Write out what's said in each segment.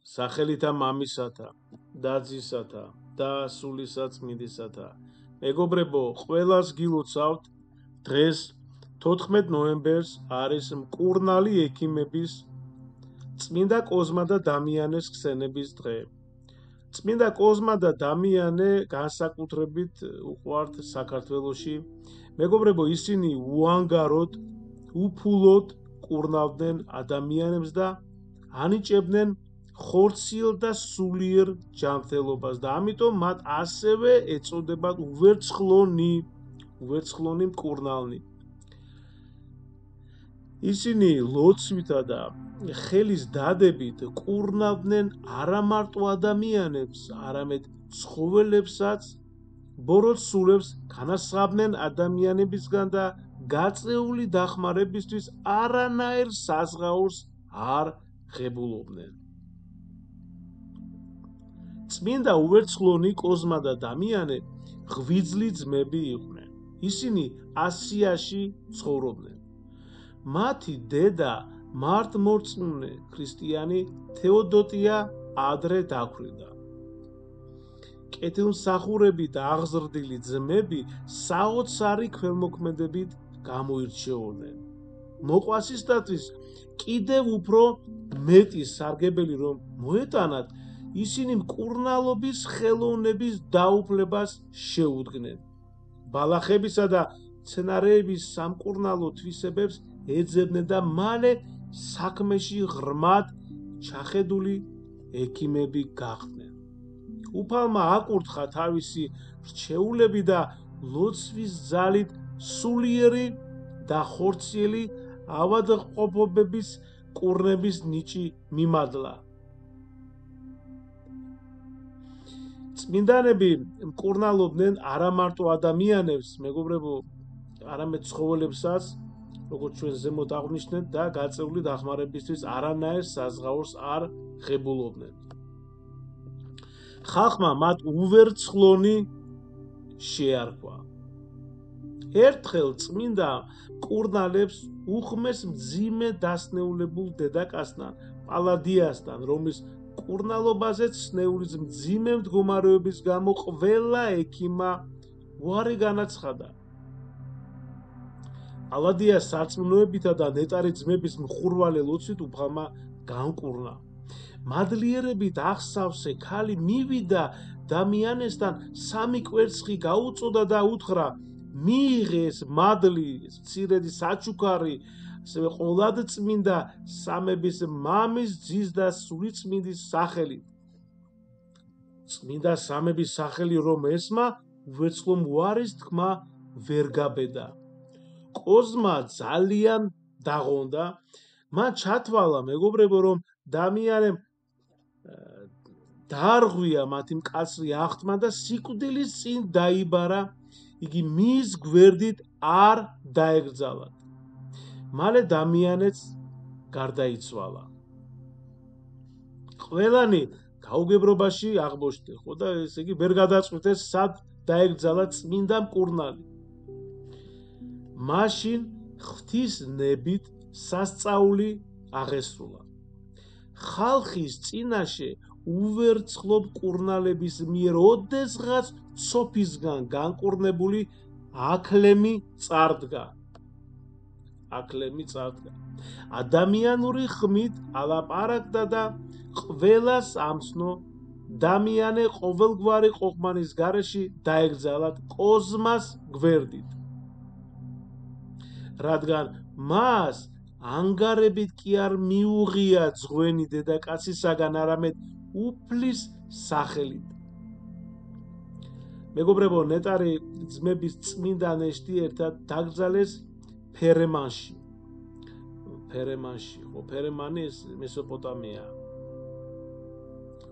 სახელითა მამისათა და ძისათა და სულისაწმინდისათა. მეგობრებო, ყველას გილოცავთ, დღეს 14 ნოემბერს არის მკურნალი ექიმების წმინდა კოზმა და დამიანეს ხსენების დღე. წმინდა კოზმა და დამიანე განსაკუთრებით უყვართ საქართველოში. მეგობრებო, ისინი უანგაროდ, უფულოდ კურნავდნენ ადამიანებს და ანიჭებდნენ ხორციელ და სულიერ ჯანმრთელობას და ამიტომ მათ ასევე ეწოდებათ უვერცხლონი მკურნალნი. ისინი ლოცვითა და ხელის დადებით კურნავდნენ არა მარტო ადამიანებს, არამედ ცხოველებსაც, ბოროტ სულებს განასხავდნენ ადამიანებისგან და გაწეული დახმარებისთვის არანაირ საზღაურს არ ღებულობდნენ. წმინდა უვერცხლონი კოზმა და დამიანე ღვიძლი ძმები იყვნენ. ისინი ასიაში ცხოვრობდნენ. მათი დედა მართლმორწმუნე ქრისტიანი თეოდოტია ადრე დაქვრივდა. კეთილმსახურები და აღზრდილი ძმები საოცარი ქველმოქმედებით გამოირჩეოდნენ. მოყვასისათვის კიდევ უფრო მეტი სარგებელი რომ მოეტანათ, ისინი მკურნალობის ხელოვნების დაუფლებას შეუდგნენ. ბალახებისა და მცენარეების სამკურნალო თვისებებს ეძებდნენ და მალე საქმეში ღრმად ჩახედული ექიმები გახდნენ. უფალმა აკურთხა თავისი რჩეულები და ლოცვის ძალით სულიერი და ხორციელი ავადმყოფობების კურნების ნიჭი მიმადლა. წმინდანები მკურნალობდნენ არა მარტო ადამიანებს, მეგობრებო, არამედ ცხოველებსაც, როგორც ჩვენ ზემოთ აღვნიშნეთ და გაწეული დახმარებისთვის არანაირ საზღაურს არ ღებულობდნენ. ხალხმა მათ უვერცხლონი შეარქვა. ერთხელ წმინდა მკურნალებს უხმეს მძიმე დასნეულებულ დედაკაცთან, პალადიასთან, რომლის მკურნალობაზეც სნეულის მძიმე მდგომარეობის გამო ყველა ექიმმა უარი განაცხადა. პალადიას სარწმუნოებითა და ნეტარი ძმების მხურვალე ლოცვით უფალმა განკურნა. მადლიერებით აღსავსე ქალი მივიდა დამიანესთან, 3 კვერცხი გაუწოდა და უთხრა: მიიღე ეს მადლი, ეს მცირედი საჩუქარი, ასევე ყოლადწმინდა სამების მამის, ძის და სულიწმინდის სახელით. წმინდა სამების სახელი რომ ესმა, უვერცხლომ უარის თქმა ვერ გაბედა. კოზმა ძალიან დაღონდა. მან ჩათვალა, მეგობრებო, რომ დამიანემ დაარღვია მათი მკაცრი აღთმა და სიკვდილის წინ დაიბარა. იგი მის გვერდით არ დაეგრძალათ. მალე დამიანეც გარდაიცვალა. ყველანი გაუგებრობაში აღმოჩნდნენ, ხო და ესე იგი ვერ გადაწყვიტეს სად დაეგრძალა წმინდა მკურნალი. მაშინ ღვთის ნებით სასწაული აღესრულა. ხალხის წინაშე უვერცხლო მკურნალების მიერ ოდესღაც ცოფისგან განკურნებული აკლემი წარდგა. ადამიანური ხმით ალაპარაკდა და ყველას ამცნო. დამიანე ყოველგვარი ყოყმანის გარეშე დაეგრძალათ კოზმას გვერდით. რადგან მას ანგარებით კი არ მიუღია ძღვენი დედაკაცისაგან, არამედ უფლის სახელით. მეგობრებო, ნეტარი ძმების წმინდა ნეშტი ერთად დაკრძალეს ფერემანში. ფერემანი ეს მესოპოტამია.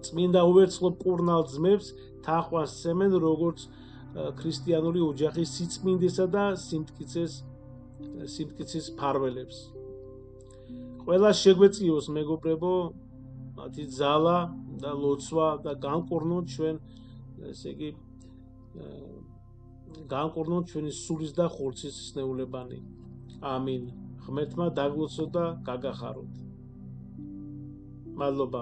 წმინდა უვერცხლო მკურნალ ძმებს თაყვანს სცემენ როგორც ქრისტიანული ოჯახის სიწმინდისა და სიმტკიცის ფარველებს. ყველა შეგვეწიოს, მეგობრებო, მათი ძალა და ლოცვა და განკურნოთ ჩვენ, ესე იგი, განკურნოთ ჩვენი სულის და ხორცის სნეულებანი. ამინ. ღმერთმა დაგლოცოთ და გაგახაროთ. მადლობა.